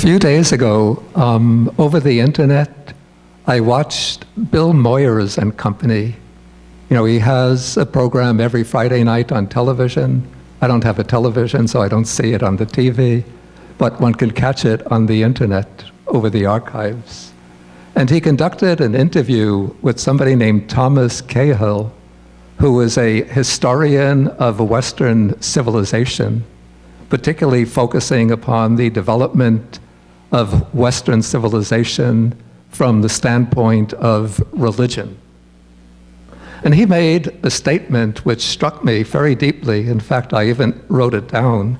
few days ago, over the internet, I watched Bill Moyers and Company. You know, he has a program every Friday night on television. I don't have a television, so I don't see it on the TV, but one can catch it on the internet over the archives. And he conducted an interview with somebody named Thomas Cahill, who is a historian of Western civilization, particularly focusing upon the development of Western civilization from the standpoint of religion. And he made a statement which struck me very deeply. In fact, I even wrote it down.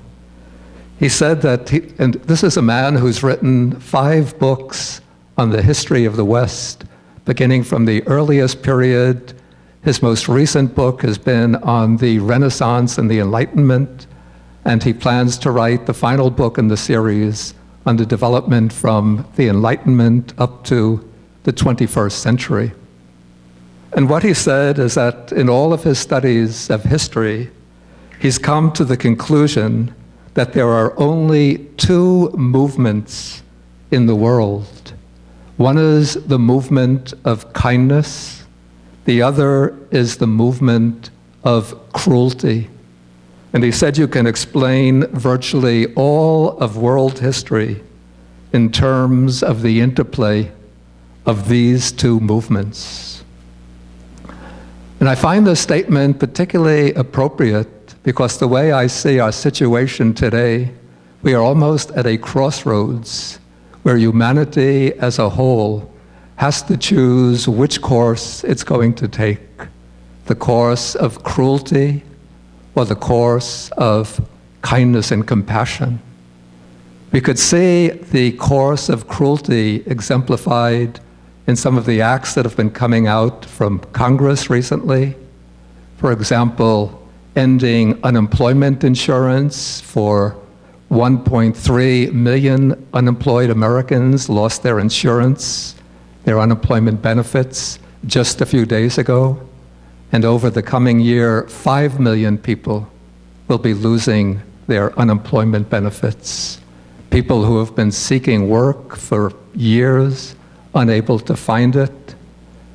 He said that, and this is a man who's written 5 books on the history of the West, beginning from the earliest period. His most recent book has been on the Renaissance and the Enlightenment, and he plans to write the final book in the series on the development from the Enlightenment up to the 21st century. And what he said is that in all of his studies of history, he's come to the conclusion that there are only 2 movements in the world. One is the movement of kindness, the other is the movement of cruelty. And he said you can explain virtually all of world history in terms of the interplay of these 2 movements. And I find this statement particularly appropriate because the way I see our situation today, we are almost at a crossroads where humanity as a whole has to choose which course it's going to take, the course of cruelty or the course of kindness and compassion. We could see the course of cruelty exemplified in some of the acts that have been coming out from Congress recently. For example, ending unemployment insurance for 1.3 million unemployed Americans lost their insurance, their unemployment benefits just a few days ago. And over the coming year, 5 million people will be losing their unemployment benefits. People who have been seeking work for years, unable to find it,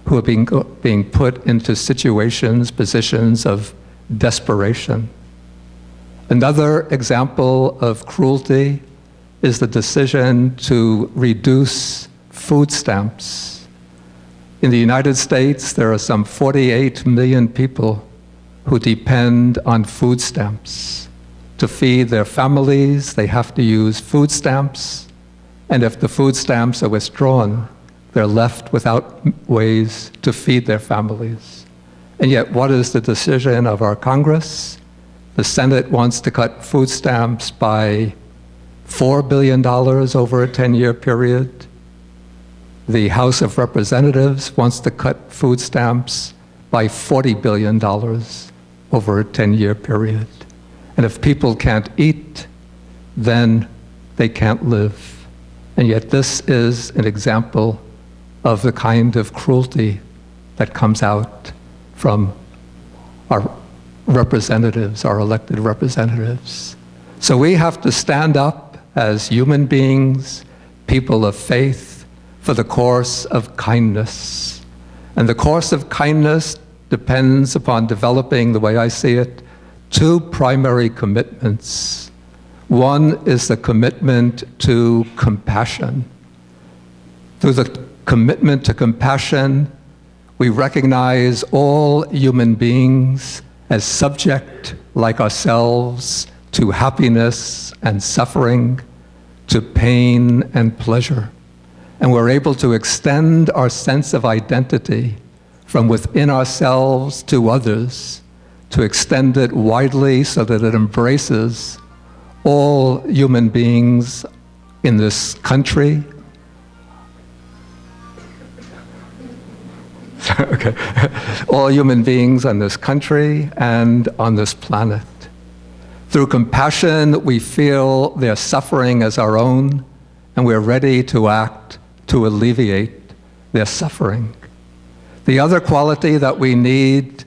who are being put into situations, positions of desperation. Another example of cruelty is the decision to reduce food stamps. In the United States, there are some 48 million people who depend on food stamps. To feed their families, they have to use food stamps, and if the food stamps are withdrawn, they're left without ways to feed their families. And yet, what is the decision of our Congress? The Senate wants to cut food stamps by $4 billion over a 10-year period. The House of Representatives wants to cut food stamps by $40 billion over a 10-year period. And if people can't eat, then they can't live. And yet this is an example of the kind of cruelty that comes out from our representatives, our elected representatives. So we have to stand up as human beings, people of faith, for the course of kindness. And the course of kindness depends upon developing, the way I see it, 2 primary commitments. One is the commitment to compassion. Through the commitment to compassion, we recognize all human beings as subject, like ourselves, to happiness and suffering, to pain and pleasure. And we're able to extend our sense of identity from within ourselves to others, to extend it widely so that it embraces all human beings in this country. Okay. All human beings on this country and on this planet. Through compassion, we feel their suffering as our own, and we're ready to act to alleviate their suffering. The other quality that we need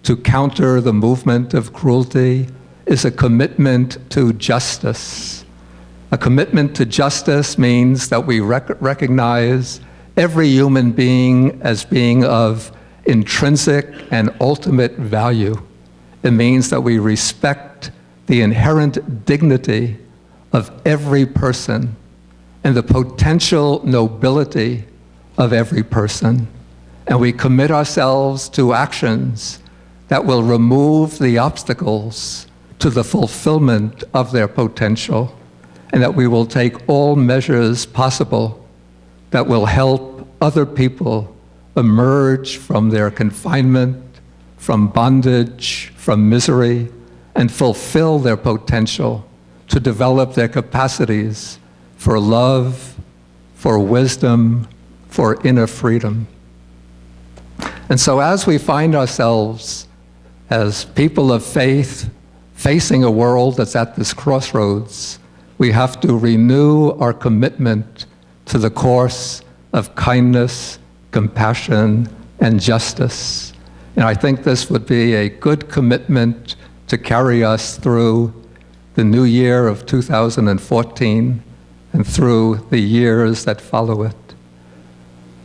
to counter the movement of cruelty is a commitment to justice. A commitment to justice means that we recognize every human being as being of intrinsic and ultimate value. It means that we respect the inherent dignity of every person and the potential nobility of every person. And we commit ourselves to actions that will remove the obstacles to the fulfillment of their potential, and that we will take all measures possible that will help other people emerge from their confinement, from bondage, from misery, and fulfill their potential to develop their capacities for love, for wisdom, for inner freedom. And so as we find ourselves as people of faith facing a world that's at this crossroads, we have to renew our commitment to the course of kindness, compassion, and justice. And I think this would be a good commitment to carry us through the new year of 2014 and through the years that follow it.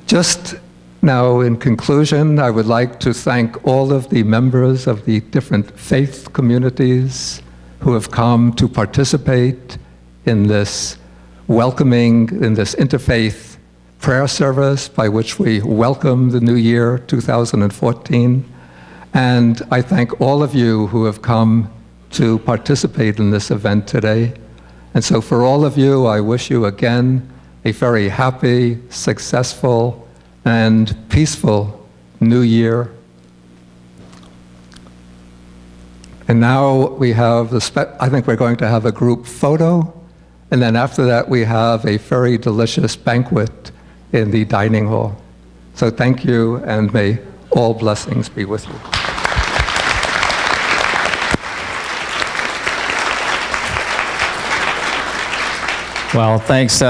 Just now, in conclusion, I would like to thank all of the members of the different faith communities who have come to participate in this interfaith prayer service by which we welcome the new year 2014. And I thank all of you who have come to participate in this event today. And so for all of you, I wish you again a very happy, successful, and peaceful new year. And now we have I think we're going to have a group photo, and then after that we have a very delicious banquet in the dining hall. So thank you, and may all blessings be with you. Well, thanks.